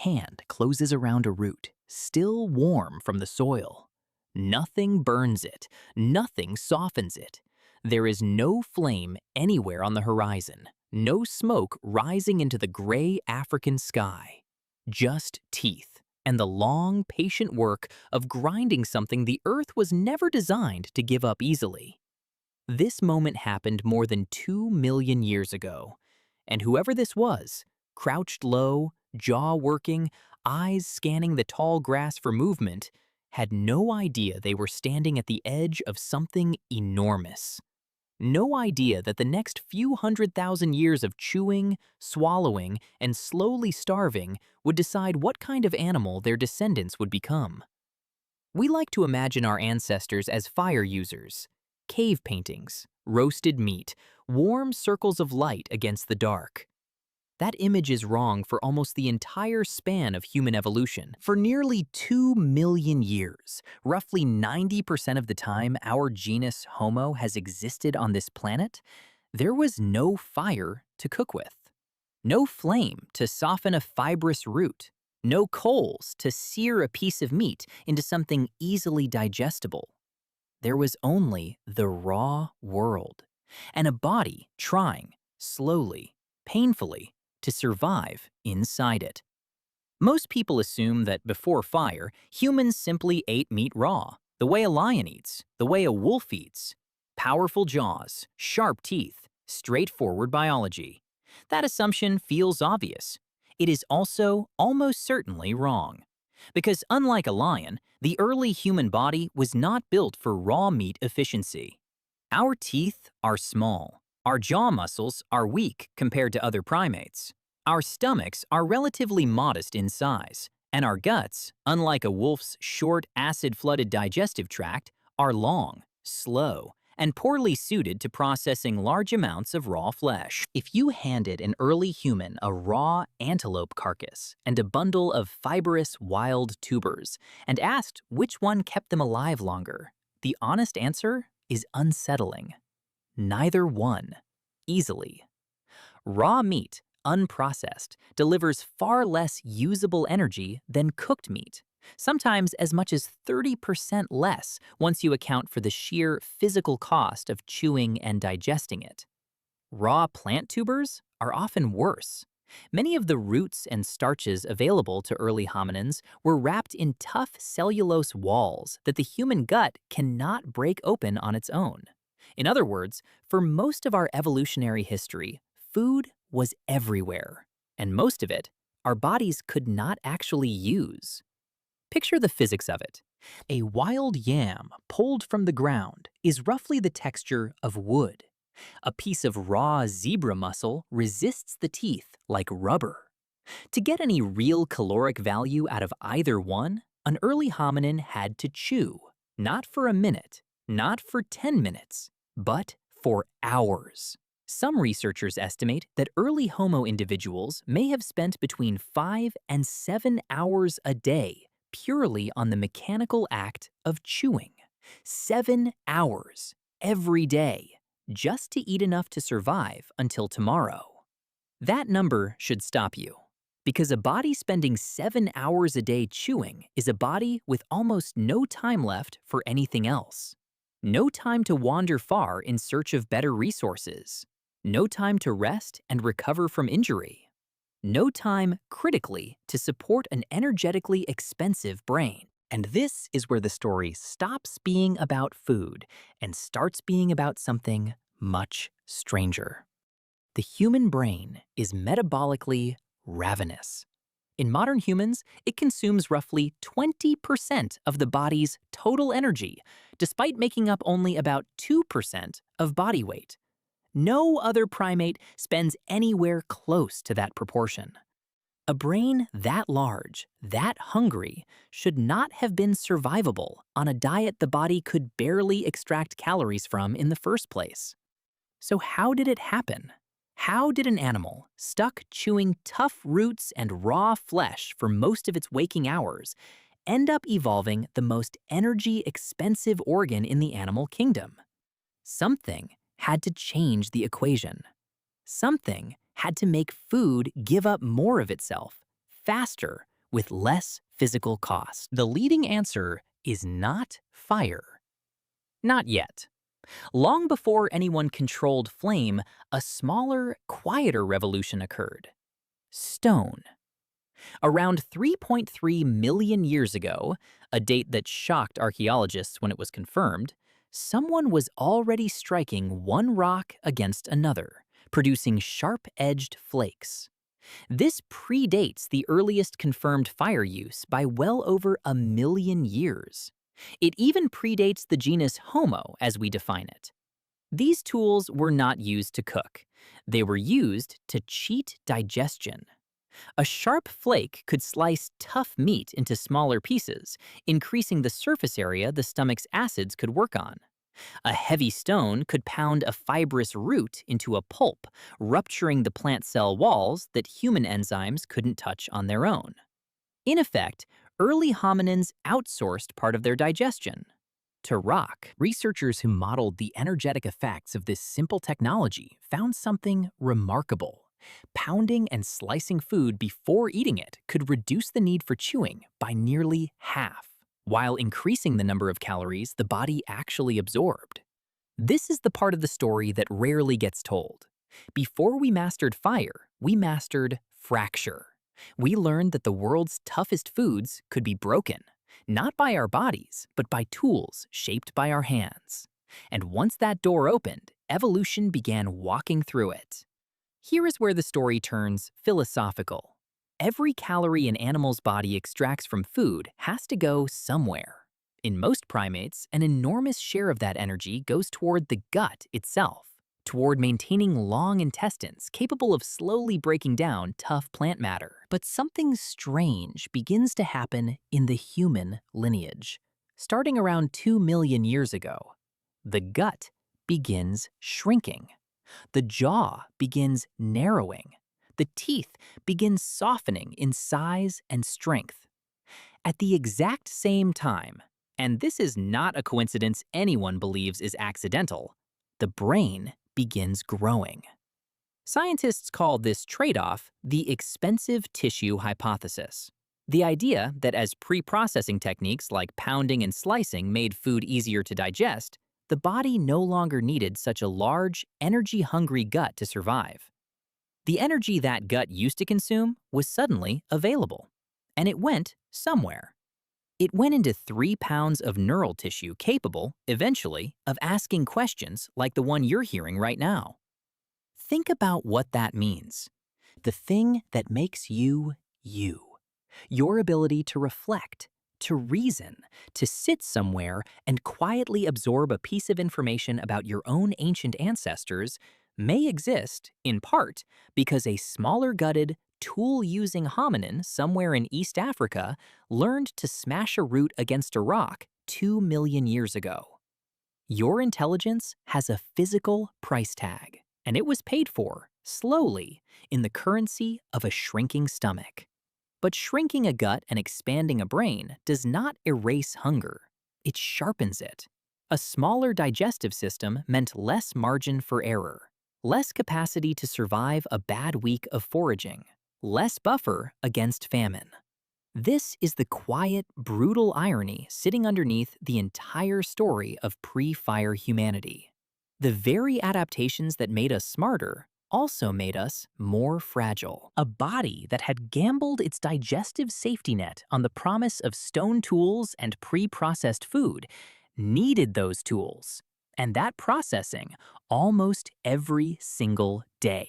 hand closes around a root, still warm from the soil. Nothing burns it, nothing softens it. There is no flame anywhere on the horizon, no smoke rising into the gray African sky. Just teeth and the long, patient work of grinding something the earth was never designed to give up easily. This moment happened more than 2 million years ago, and whoever this was, crouched low, jaw working, eyes scanning the tall grass for movement, had no idea they were standing at the edge of something enormous. No idea that the next few 100,000 years of chewing, swallowing, and slowly starving would decide what kind of animal their descendants would become. We like to imagine our ancestors as fire users, cave paintings, roasted meat, warm circles of light against the dark. That image is wrong for almost the entire span of human evolution. For nearly 2 million years, roughly 90% of the time our genus Homo has existed on this planet, there was no fire to cook with. No flame to soften a fibrous root. No coals to sear a piece of meat into something easily digestible. There was only the raw world, and a body trying, slowly, painfully, to survive inside it. Most people assume that before fire, humans simply ate meat raw, the way a lion eats, the way a wolf eats. Powerful jaws, sharp teeth, straightforward biology. That assumption feels obvious. It is also almost certainly wrong. Because unlike a lion, the early human body was not built for raw meat efficiency. Our teeth are small. Our jaw muscles are weak compared to other primates. Our stomachs are relatively modest in size, and our guts, unlike a wolf's short, acid-flooded digestive tract, are long, slow, and poorly suited to processing large amounts of raw flesh. If you handed an early human a raw antelope carcass and a bundle of fibrous wild tubers and asked which one kept them alive longer, the honest answer is unsettling. Neither one. Easily. Raw meat, unprocessed, delivers far less usable energy than cooked meat, sometimes as much as 30% less once you account for the sheer physical cost of chewing and digesting it. Raw plant tubers are often worse. Many of the roots and starches available to early hominins were wrapped in tough cellulose walls that the human gut cannot break open on its own. In other words, for most of our evolutionary history, food was everywhere, and most of it our bodies could not actually use. Picture the physics of it. A wild yam pulled from the ground is roughly the texture of wood. A piece of raw zebra muscle resists the teeth like rubber. To get any real caloric value out of either one, an early hominin had to chew, not for a minute, not for 10 minutes, but for hours. Some researchers estimate that early Homo individuals may have spent between 5 and 7 hours a day purely on the mechanical act of chewing. 7 hours every day, just to eat enough to survive until tomorrow. That number should stop you, because a body spending 7 hours a day chewing is a body with almost no time left for anything else. No time to wander far in search of better resources. No time to rest and recover from injury. No time, critically, to support an energetically expensive brain. And this is where the story stops being about food and starts being about something much stranger. The human brain is metabolically ravenous. In modern humans, it consumes roughly 20% of the body's total energy, despite making up only about 2% of body weight. No other primate spends anywhere close to that proportion. A brain that large, that hungry, should not have been survivable on a diet the body could barely extract calories from in the first place. So how did it happen? How did an animal, stuck chewing tough roots and raw flesh for most of its waking hours, end up evolving the most energy-expensive organ in the animal kingdom? Something had to change the equation. Something had to make food give up more of itself, faster, with less physical cost? The leading answer is not fire. Not yet. Long before anyone controlled flame, a smaller, quieter revolution occurred. Stone. Around 3.3 million years ago, a date that shocked archaeologists when it was confirmed, someone was already striking one rock against another, producing sharp-edged flakes. This predates the earliest confirmed fire use by well over 1 million years. It even predates the genus Homo as we define it. These tools were not used to cook. They were used to cheat digestion. A sharp flake could slice tough meat into smaller pieces, increasing the surface area the stomach's acids could work on. A heavy stone could pound a fibrous root into a pulp, rupturing the plant cell walls that human enzymes couldn't touch on their own. In effect, early hominins outsourced part of their digestion to rock. Researchers who modeled the energetic effects of this simple technology found something remarkable. Pounding and slicing food before eating it could reduce the need for chewing by nearly half, while increasing the number of calories the body actually absorbed. This is the part of the story that rarely gets told. Before we mastered fire, we mastered fracture. We learned that the world's toughest foods could be broken, not by our bodies, but by tools shaped by our hands. And once that door opened, evolution began walking through it. Here is where the story turns philosophical. Every calorie an animal's body extracts from food has to go somewhere. In most primates, an enormous share of that energy goes toward the gut itself, toward maintaining long intestines capable of slowly breaking down tough plant matter. But something strange begins to happen in the human lineage. Starting around 2 million years ago, the gut begins shrinking. The jaw begins narrowing. The teeth begin softening in size and strength. At the exact same time, and this is not a coincidence anyone believes is accidental, the brain begins growing. Scientists call this trade-off the expensive tissue hypothesis. The idea that as pre-processing techniques like pounding and slicing made food easier to digest, the body no longer needed such a large, energy-hungry gut to survive. The energy that gut used to consume was suddenly available, and it went somewhere. It went into 3 pounds of neural tissue capable, eventually, of asking questions like the one you're hearing right now. Think about what that means. The thing that makes you, you. Your ability to reflect, to reason, to sit somewhere and quietly absorb a piece of information about your own ancient ancestors may exist, in part, because a smaller-gutted, tool-using hominin somewhere in East Africa learned to smash a root against a rock 2 million years ago. Your intelligence has a physical price tag, and it was paid for, slowly, in the currency of a shrinking stomach. But shrinking a gut and expanding a brain does not erase hunger. It sharpens it. A smaller digestive system meant less margin for error, less capacity to survive a bad week of foraging, less buffer against famine. This is the quiet, brutal irony sitting underneath the entire story of pre-fire humanity. The very adaptations that made us smarter also made us more fragile. A body that had gambled its digestive safety net on the promise of stone tools and pre-processed food needed those tools, and that processing almost every single day.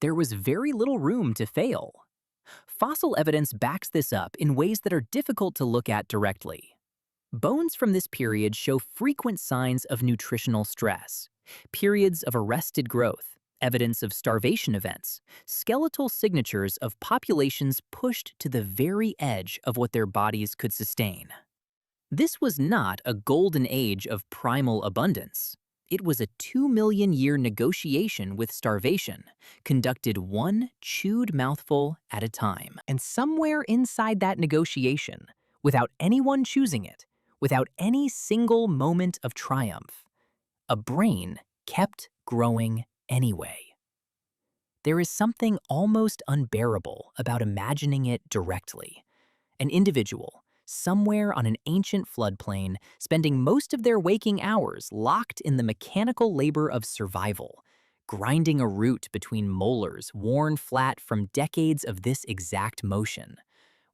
There was very little room to fail. Fossil evidence backs this up in ways that are difficult to look at directly. Bones from this period show frequent signs of nutritional stress, periods of arrested growth, evidence of starvation events, skeletal signatures of populations pushed to the very edge of what their bodies could sustain. This was not a golden age of primal abundance. It was a 2 million year negotiation with starvation, conducted one chewed mouthful at a time. And somewhere inside that negotiation, without anyone choosing it, without any single moment of triumph, a brain kept growing anyway. There is something almost unbearable about imagining it directly. An individual, somewhere on an ancient floodplain, spending most of their waking hours locked in the mechanical labor of survival, grinding a root between molars worn flat from decades of this exact motion,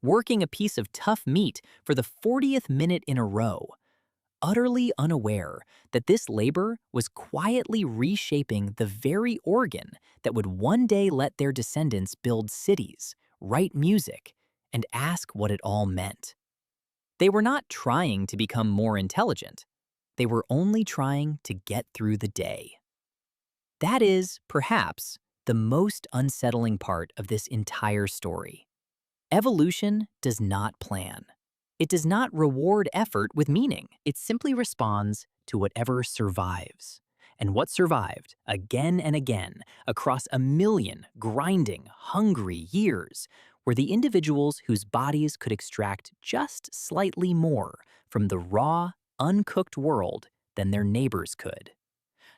working a piece of tough meat for the 40th minute in a row, utterly unaware that this labor was quietly reshaping the very organ that would one day let their descendants build cities, write music, and ask what it all meant. They were not trying to become more intelligent. They were only trying to get through the day. That is, perhaps, the most unsettling part of this entire story. Evolution does not plan. It does not reward effort with meaning. It simply responds to whatever survives. And what survived, again and again, across a million grinding, hungry years, were the individuals whose bodies could extract just slightly more from the raw, uncooked world than their neighbors could.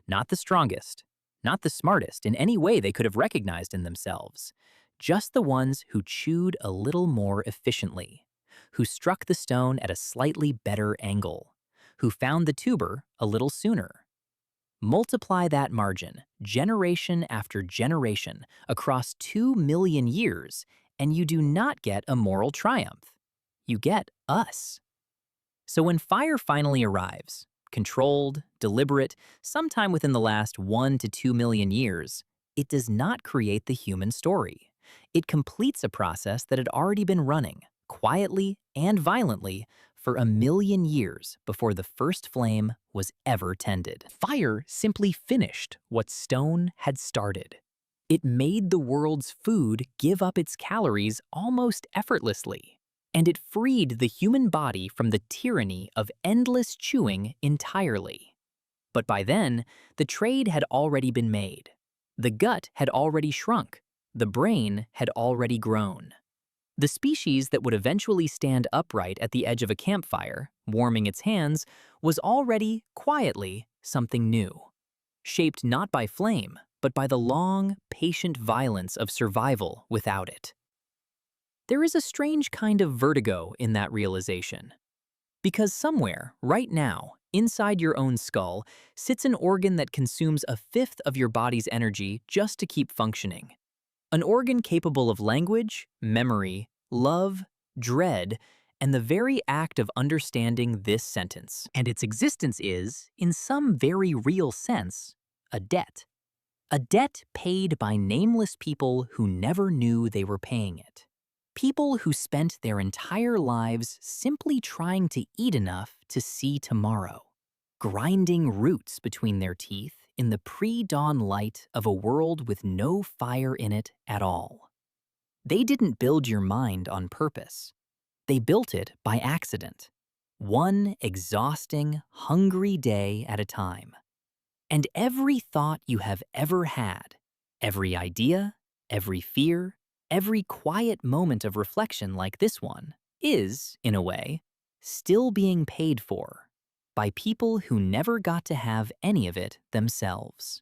Not the strongest, not the smartest in any way they could have recognized in themselves, just the ones who chewed a little more efficiently, who struck the stone at a slightly better angle, who found the tuber a little sooner. Multiply that margin, generation after generation, across 2 million years, and you do not get a moral triumph. You get us. So when fire finally arrives, controlled, deliberate, sometime within the last 1 to 2 million years, it does not create the human story. It completes a process that had already been running, quietly and violently, for 1 million years before the first flame was ever tended. Fire simply finished what stone had started. It made the world's food give up its calories almost effortlessly. And it freed the human body from the tyranny of endless chewing entirely. But by then, the trade had already been made. The gut had already shrunk. The brain had already grown. The species that would eventually stand upright at the edge of a campfire, warming its hands, was already, quietly, something new. Shaped not by flame, but by the long, patient violence of survival without it. There is a strange kind of vertigo in that realization. Because somewhere, right now, inside your own skull, sits an organ that consumes 1/5 of your body's energy just to keep functioning. An organ capable of language, memory, love, dread, and the very act of understanding this sentence. And its existence is, in some very real sense, a debt. A debt paid by nameless people who never knew they were paying it. People who spent their entire lives simply trying to eat enough to see tomorrow, grinding roots between their teeth in the pre-dawn light of a world with no fire in it at all. They didn't build your mind on purpose. They built it by accident, one exhausting, hungry day at a time. And every thought you have ever had, every idea, every fear, every quiet moment of reflection like this one is, in a way, still being paid for by people who never got to have any of it themselves.